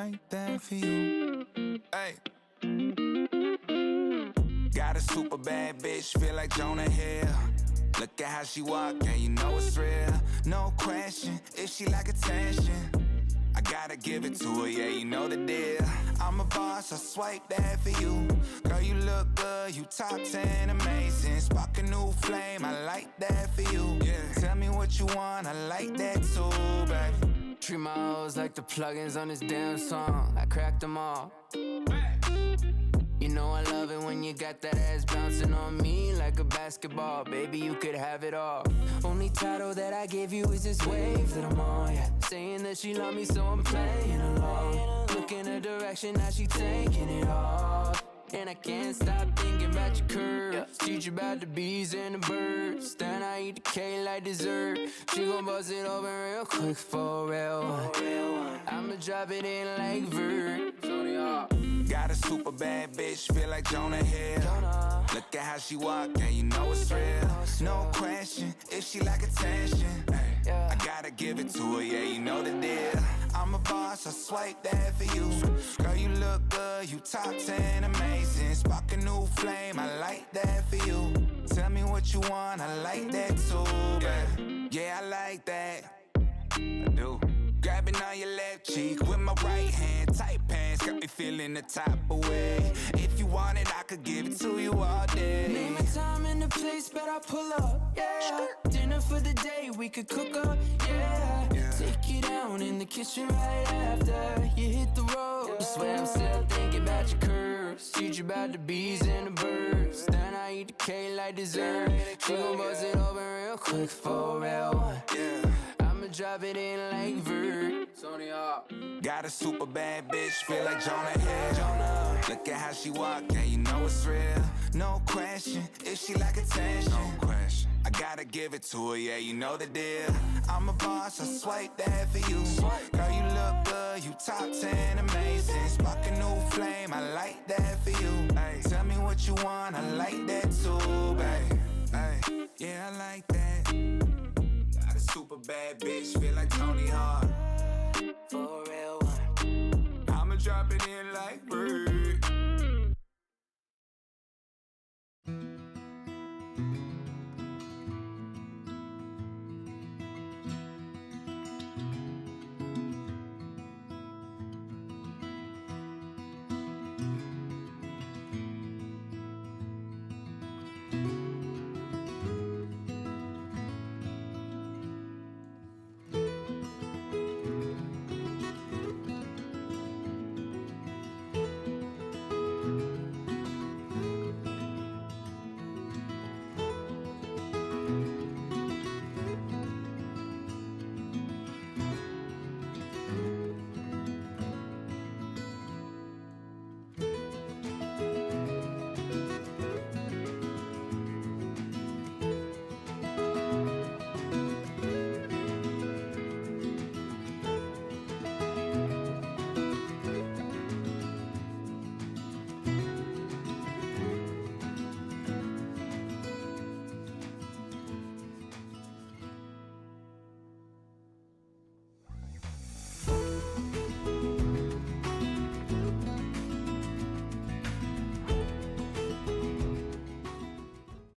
like that for you. Hey. Got a super bad bitch, feel like Jonah Hill. Look at how she walk, yeah, you know it's real. No question, if she like attention, I gotta give it to her, yeah, you know the deal. I'm a boss, I swipe that for you. Girl, you look good, you top 10, amazing. Spark a new flame, I like that for you. Yeah. Tell me what you want, I like that too, baby. Treat my hoes like the plugins on this damn song. I cracked them all. You know I love it when you got that ass bouncing on me like a basketball. Baby, you could have it all. Only title that I gave you is this wave that I'm on, yeah. Saying that she love me, so I'm playing along. Look in her direction, now she taking it off. And I can't stop thinking about your curves. Teach you about the bees and the birds. Then I eat the cake like dessert. She gon' bust it open real quick for a real one. I'ma drop it in like Vert. Got a super bad bitch, feel like Jonah Hill. Look at how she walk, yeah, you know it's real. No question, if she like attention, I gotta give it to her, yeah, you know the deal. I'm a boss, I swipe that for you. Girl, you look good, you top 10, amazing. Spark a new flame, I like that for you. Tell me what you want, I like that too, baby. Yeah, I like that, I do. Grabbing on your left cheek with my right hand. Tight pants, got me feeling the type of way. If you want it, I could give it to you all day. Name a time and a place, but I pull up, yeah. Dinner for the day, we could cook up, yeah. Take you down in the kitchen right after you hit the road. I swear I'm still thinking about your curves. Teach you about the bees and the birds. Then I eat the cake like dessert. She gon' bust it open real quick for a real one. I'ma drop it in like Vert. Got a super bad bitch, feel like Jonah Hill. Look at how she walk, yeah, you know it's real. No question, if she like attention, no question, I gotta give it to her, yeah, you know the deal. I'm a boss, I swipe that for you. Girl, you look good, you top 10, amazing. Spark a new flame, I like that for you. Ay, tell me what you want, I like that too, baby. Ay, yeah, I like that. Got a super bad bitch, feel like Tony Hawk. For real.